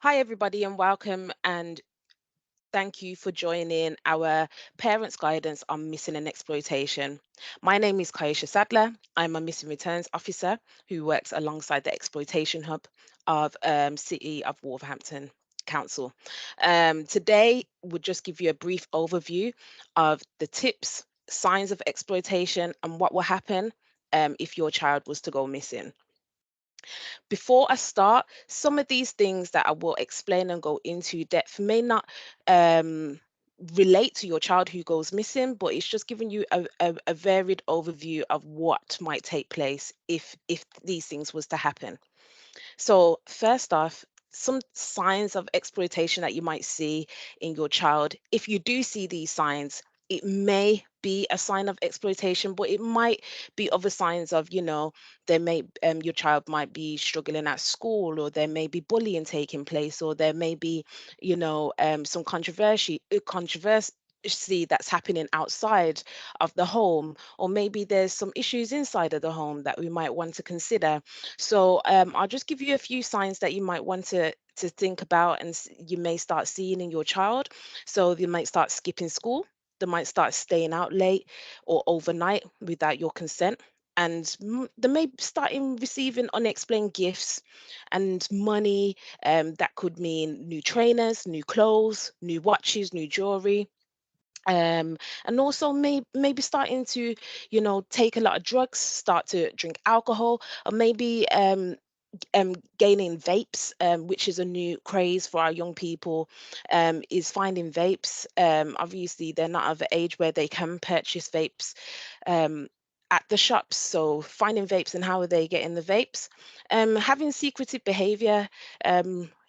Hi, everybody, and welcome. And thank you for joining our Parents Guidance on Missing and Exploitation. My name is Kaisha Sadler. I'm a Missing Returns Officer who works alongside the Exploitation Hub of City of Wolverhampton Council. Today, we'll just give you a brief overview of the tips, signs of exploitation, and what will happen if your child was to go missing. Before I start, some of these things that I will explain and go into depth may not um, relate to your child who goes missing, but it's just giving you a varied overview of what might take place if these things was to happen. So, first off, some signs of exploitation that you might see in your child. If you do see these signs, it may be a sign of exploitation, but it might be other signs of, there may your child might be struggling at school, or there may be bullying taking place, or there may be, some controversy that's happening outside of the home, or maybe there's some issues inside of the home that we might want to consider. So I'll just give you a few signs that you might want to think about, and you may start seeing in your child. So they might start skipping school. They might start staying out late or overnight without your consent. And they may start in receiving unexplained gifts and money. That could mean new trainers, new clothes, new watches, new jewelry, and also maybe starting to take a lot of drugs, start to drink alcohol, or maybe gaining vapes, which is a new craze for our young people, is finding vapes. Obviously they're not of an age where they can purchase vapes um, at the shops, so finding vapes and how are they getting the vapes. Having secretive behavior.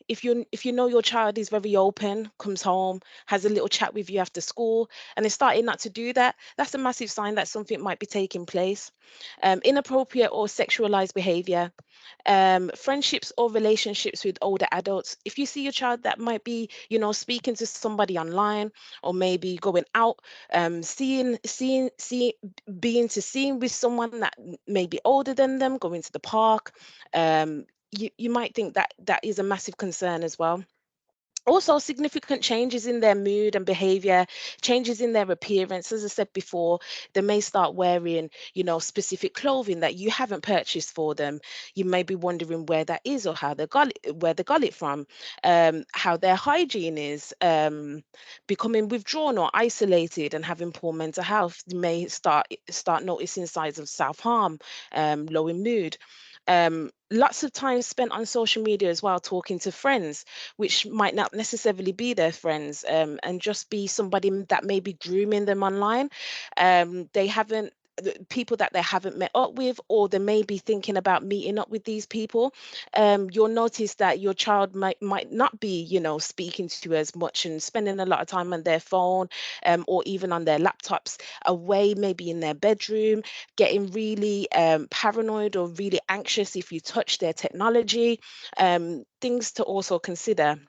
If you know your child is very open, comes home, has a little chat with you after school, and is starting not to do that, that's a massive sign that something might be taking place. Inappropriate or sexualized behavior, friendships or relationships with older adults. If you see your child that might be, speaking to somebody online, or maybe going out, being to seeing with someone that may be older than them, going to the park, you might think that that is a massive concern as well. Also, significant changes in their mood and behavior, changes in their appearance. As I said before, they may start wearing, specific clothing that you haven't purchased for them. You may be wondering where that is, or how they got it, where they got it from, how their hygiene is, becoming withdrawn or isolated and having poor mental health. You may start noticing signs of self-harm, low in mood. Lots of time spent on social media as well, talking to friends, which might not necessarily be their friends, and just be somebody that may be grooming them online. They haven't People that they haven't met up with, or they may be thinking about meeting up with these people. You'll notice that your child might not be, speaking to you as much and spending a lot of time on their phone, or even on their laptops, away, maybe in their bedroom, getting really paranoid or really anxious if you touch their technology. Things to also consider.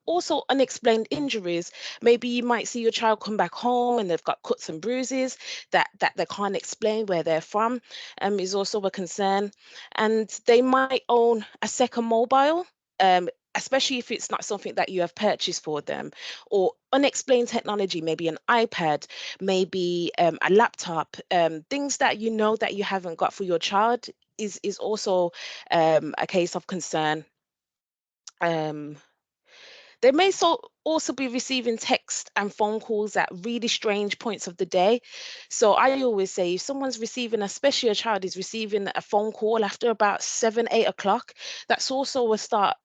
Also, unexplained injuries. Maybe you might see your child come back home and they've got cuts and bruises that they can't explain where they're from, is also a concern. And they might own a second mobile, especially if it's not something that you have purchased for them, or unexplained technology, maybe an iPad, maybe a laptop, things that you know that you haven't got for your child is also a case of concern. Um, they may also be receiving text and phone calls at really strange points of the day. So I always say, if someone's receiving, especially a child is receiving a phone call after about 7, 8 o'clock, that's also a start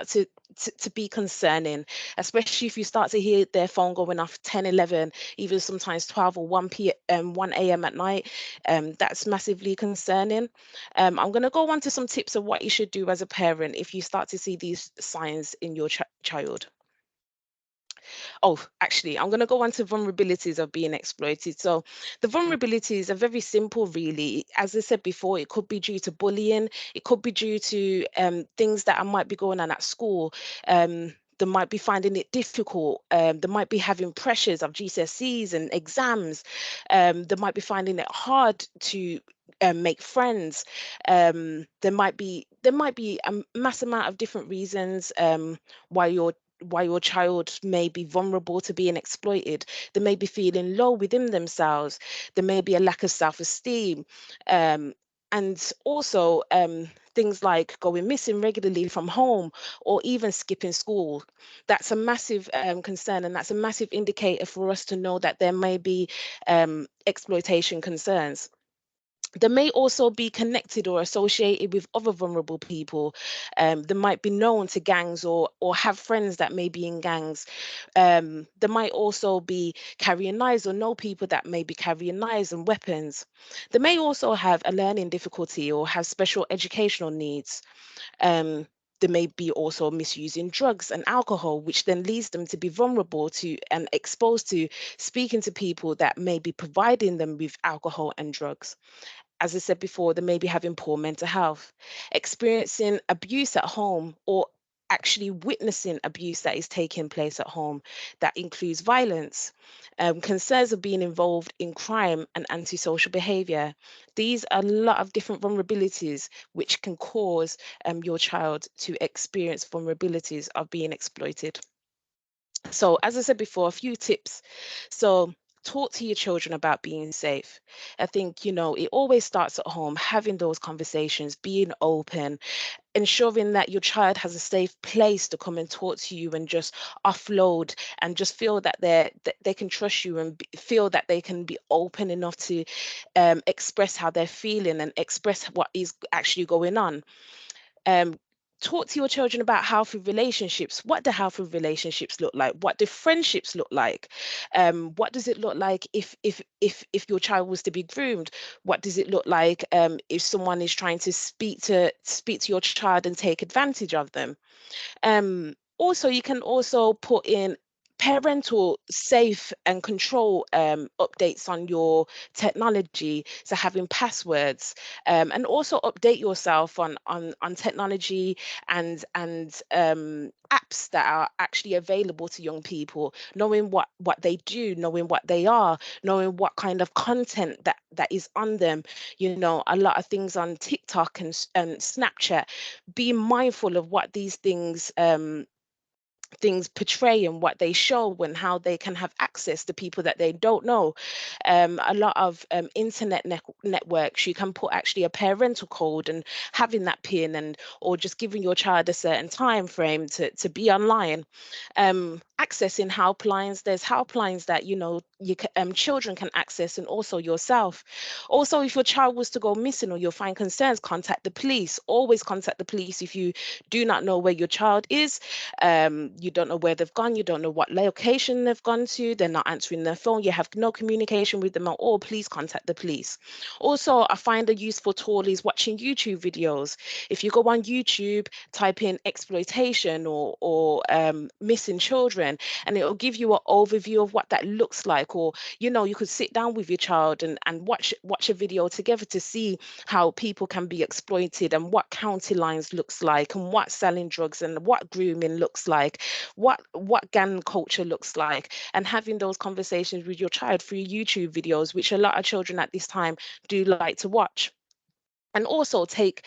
to be concerning, especially if you start to hear their phone going off 10, 11, even sometimes 12 or 1 a.m. at night. That's massively concerning. I'm going to go on to some tips of what you should do as a parent if you start to see these signs in your child. Oh, actually, I'm going to go on to vulnerabilities of being exploited. So, the vulnerabilities are very simple, really. As I said before, it could be due to bullying, it could be due to things that I might be going on at school. They might be finding it difficult. They might be having pressures of GCSEs and exams. They might be finding it hard to make friends. There might be a mass amount of different reasons why your child may be vulnerable to being exploited. They may be feeling low within themselves. There may be a lack of self-esteem. Um, and also things like going missing regularly from home or even skipping school. That's a massive concern, and that's a massive indicator for us to know that there may be exploitation concerns. They may also be connected or associated with other vulnerable people. They might be known to gangs or have friends that may be in gangs. They might also be carrying knives or know people that may be carrying knives and weapons. They may also have a learning difficulty or have special educational needs. Um, they may be also misusing drugs and alcohol, which then leads them to be vulnerable to and exposed to speaking to people that may be providing them with alcohol and drugs. As I said before, they may be having poor mental health, experiencing abuse at home, or actually witnessing abuse that is taking place at home that includes violence, concerns of being involved in crime and antisocial behavior. These are a lot of different vulnerabilities which can cause your child to experience vulnerabilities of being exploited. So, as I said before, a few tips. So, talk to your children about being safe. I think, it always starts at home, having those conversations, being open, ensuring that your child has a safe place to come and talk to you and just offload and just feel that they can trust you and feel that they can be open enough to express how they're feeling and express what is actually going on. um, Talk to your children about healthy relationships. What do healthy relationships look like? What do friendships look like? What does it look like if your child was to be groomed? What does it look like if someone is trying to speak to your child and take advantage of them? Also, you can also put in parental safe and control updates on your technology, so having passwords, and also update yourself on technology and apps that are actually available to young people, knowing what they do, knowing what they are, knowing what kind of content that is on them. A lot of things on TikTok and Snapchat. Being mindful of what these things portray and what they show and how they can have access to people that they don't know. A lot of internet networks, you can put actually a parental code and having that pin, and or just giving your child a certain time frame to be online. Accessing helplines, there's helplines that children can access, and also yourself. Also, if your child was to go missing or you'll find concerns, contact the police. Always contact the police if you do not know where your child is. You don't know where they've gone, you don't know what location they've gone to, they're not answering their phone, you have no communication with them at all, please contact the police. Also, I find a useful tool is watching YouTube videos. If you go on YouTube, type in exploitation or missing children, and it'll give you an overview of what that looks like. Or you could sit down with your child and watch a video together to see how people can be exploited, and what county lines looks like, and what selling drugs and what grooming looks like, what gang culture looks like, and having those conversations with your child through YouTube videos, which a lot of children at this time do like to watch. And also take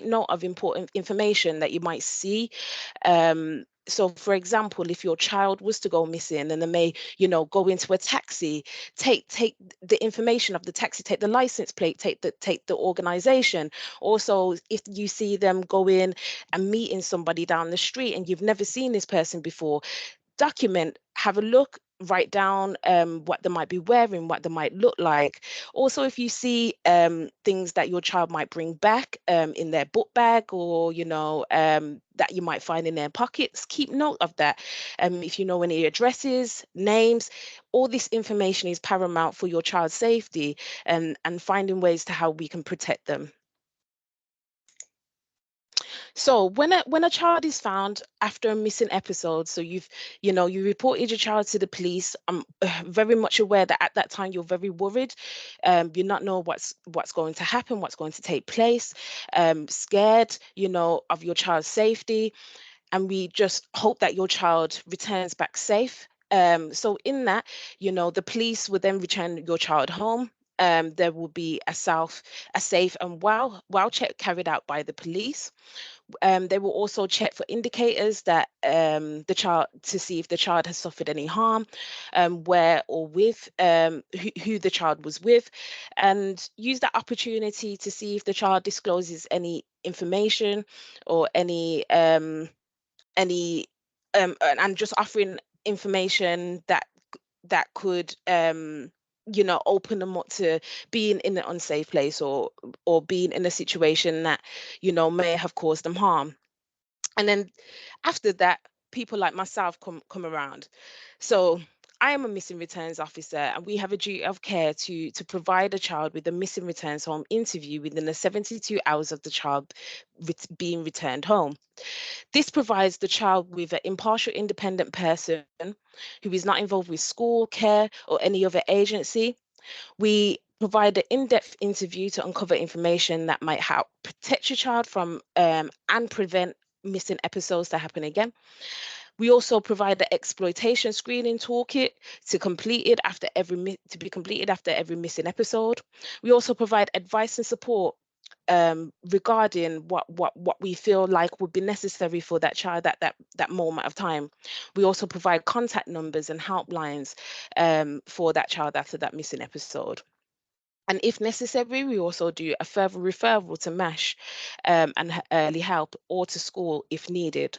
note of important information that you might see. So for example, if your child was to go missing and they may go into a taxi, take the information of the taxi, take the license plate, take the organization. Also, if you see them go in and meeting somebody down the street and you've never seen this person before, document, have a look, write down what they might be wearing, what they might look like. Also, if you see things that your child might bring back in their book bag, or that you might find in their pockets, keep note of that. If you know any addresses, names, all this information is paramount for your child's safety, and finding ways to how we can protect them. So when a child is found after a missing episode, so you reported your child to the police. I'm very much aware that at that time you're very worried. You not know what's going to happen, what's going to take place. Scared, of your child's safety, and we just hope that your child returns back safe. So in that, the police would then return your child home. there will be a safe and well check carried out by the police. They will also check for indicators that the child, to see if the child has suffered any harm, where or with who the child was with, and use that opportunity to see if the child discloses any information or any and just offering information that could open them up to being in an unsafe place, or being in a situation that may have caused them harm. And then after that, people like myself come around. So I am a missing returns officer, and we have a duty of care to provide a child with a missing returns home interview within the 72 hours of the child being returned home. This provides the child with an impartial, independent person who is not involved with school, care, or any other agency. We provide an in-depth interview to uncover information that might help protect your child from and prevent missing episodes to happen again. We also provide the exploitation screening toolkit to be completed after every missing episode. We also provide advice and support regarding what we feel like would be necessary for that child at that moment of time. We also provide contact numbers and helplines for that child after that missing episode. And if necessary, we also do a further referral to MASH and early help, or to school if needed.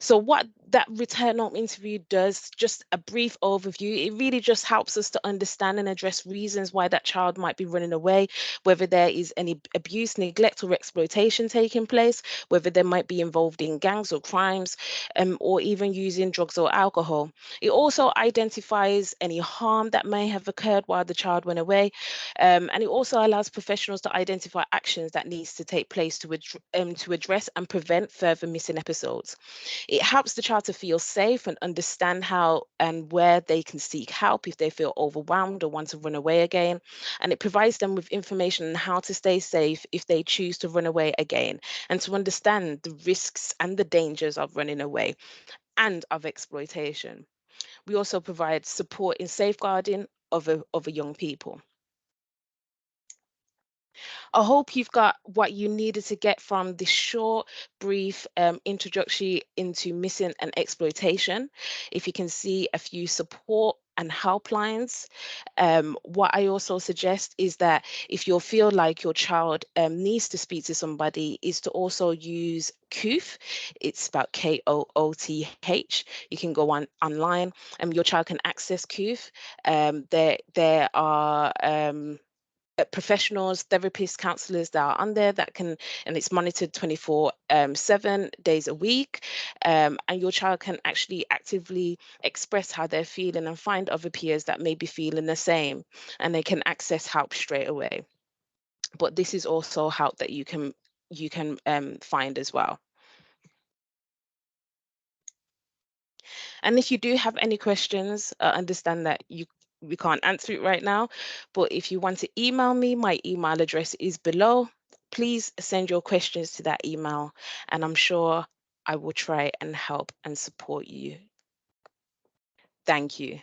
So what that return home interview does, just a brief overview, it really just helps us to understand and address reasons why that child might be running away, whether there is any abuse, neglect, or exploitation taking place, whether they might be involved in gangs or crimes, or even using drugs or alcohol. It also identifies any harm that may have occurred while the child went away, and it also allows professionals to identify actions that needs to take place to address and prevent further missing episodes. It helps the child to feel safe and understand how and where they can seek help if they feel overwhelmed or want to run away again. And it provides them with information on how to stay safe if they choose to run away again, and to understand the risks and the dangers of running away and of exploitation. We also provide support in safeguarding other young people. I hope you've got what you needed to get from this short, brief introduction into missing and exploitation. If you can see a few support and helplines, what I also suggest is that if you feel like your child needs to speak to somebody, is to also use KOOTH. It's about KOOTH. You can go online, and your child can access KOOTH. There are professionals, therapists, counselors that are on there that can, and it's monitored 24/7 days a week. And your child can actually actively express how they're feeling and find other peers that may be feeling the same, and they can access help straight away. But this is also help that you can find as well. And if you do have any questions, understand that we can't answer it right now, but if you want to email me, my email address is below. Please send your questions to that email, and I'm sure I will try and help and support you. Thank you.